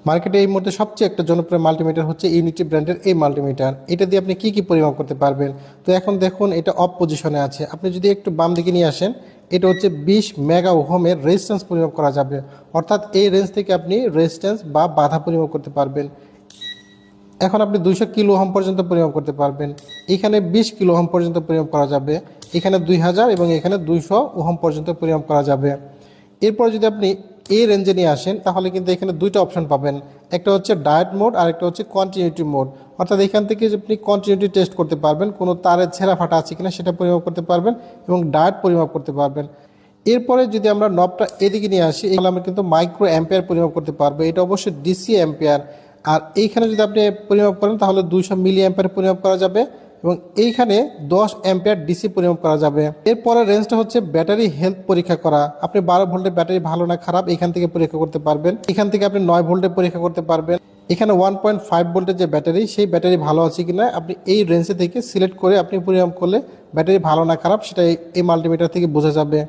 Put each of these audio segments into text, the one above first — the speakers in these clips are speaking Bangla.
মার্কেটে এই মুহূর্তে সবচেয়ে একটা জনপ্রিয় মাল্টিমিটার হচ্ছে ইউনিটি ব্র্যান্ডের এই মাল্টিমিটার। এটা দিয়ে আপনি কি পরিমাপ করতে পারবেন? তো এখন দেখুন এটা অফ পজিশনে আছে। আপনি যদি একটু বাম দিকে নিয়ে আসেন, এটা হচ্ছে 20 মেগা ওহমের রেজিস্ট্যান্স পরিমাপ করা যাবে। অর্থাৎ এই রেঞ্জ থেকে আপনি রেজিস্ট্যান্স বা বাধা পরিমাপ করতে পারবেন। এখন আপনি 200 কিলো ওহম পর্যন্ত পরিমাপ করতে পারবেন। এখানে 20 কিলো ওহম পর্যন্ত পরিমাপ করা যাবে। এখানে 2000 এবং এখানে 200 ওহম পর্যন্ত পরিমাপ করা যাবে। এরপর যদি আপনি এই রেঞ্জে নিয়ে আসেন, তাহলে কিন্তু এখানে দুইটা অপশন পাবেন। একটা হচ্ছে ডায়েট মোড আর একটা হচ্ছে কন্টিনিউটি মোড। অর্থাৎ এখান থেকে আপনি কন্টিনিউটি টেস্ট করতে পারবেন, কোনো তারের ছেঁড়া ফাটা আছে কিনা সেটা পরিমাপ করতে পারবেন এবং ডায়েট পরিমাপ করতে পারবেন। এরপরে যদি আমরা নবটা এদিকে নিয়ে আসি, তাহলে আমরা কিন্তু মাইক্রো অ্যাম্পিয়ার পরিমাপ করতে পারবো। এটা অবশ্যই ডিসি অ্যাম্পিয়ার। আর এইখানে যদি আপনি পরিমাপ করেন তাহলে 200 মিলি অ্যাম্পিয়ার পরিমাপ করা যাবে এবং এইখানে 10 অ্যাম্পিয়ার ডিসি পরিমাপ করা যাবে। এরপরে রেঞ্জটা হচ্ছে ব্যাটারি হেলথ পরীক্ষা করা। আপনি 12 ভোল্টের ব্যাটারি ভালো না খারাপ এখান থেকে পরীক্ষা করতে পারবেন। এখান থেকে আপনি 9 ভোল্টের পরীক্ষা করতে পারবেন। এখানে 1.5 ভোল্টের যে ব্যাটারি, সেই ব্যাটারি ভালো আছে কিনা আপনি এই রেঞ্জে থেকে সিলেক্ট করে আপনি পরিমাপ করলে ব্যাটারি ভালো না খারাপ সেটা এই মাল্টিমিটার থেকে বোঝা যাবে।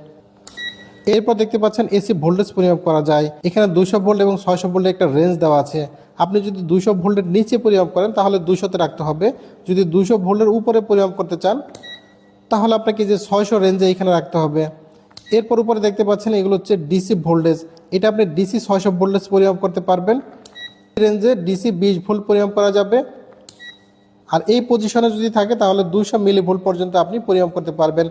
এরপর দেখতে পাচ্ছেন এসি ভোল্টেজ পরিমাপ করা যায়। এখানে 200 ভোল্ট এবং 600 ভোল্টের একটা রেঞ্জ দেওয়া আছে। আপনি যদি 200 ভোল্টের নিচে পরিমাপ করেন তাহলে 200তে রাখতে হবে। যদি 200 ভোল্টের উপরে পরিমাপ করতে চান তাহলে আপনাকে যে 600 রেঞ্জে এখানে রাখতে হবে। এরপর উপরে দেখতে পাচ্ছেন এগুলো হচ্ছে ডিসি ভোল্টেজ। এটা আপনি ডিসি 600 ভোল্টেজ পরিমাপ করতে পারবেন। এই রেঞ্জে ডিসি 20 ভোল্ট পরিমাপ করা যাবে। আর এই পজিশনে যদি থাকে তাহলে 200 মিলি ভোল্ট পর্যন্ত আপনি পরিমাপ করতে পারবেন।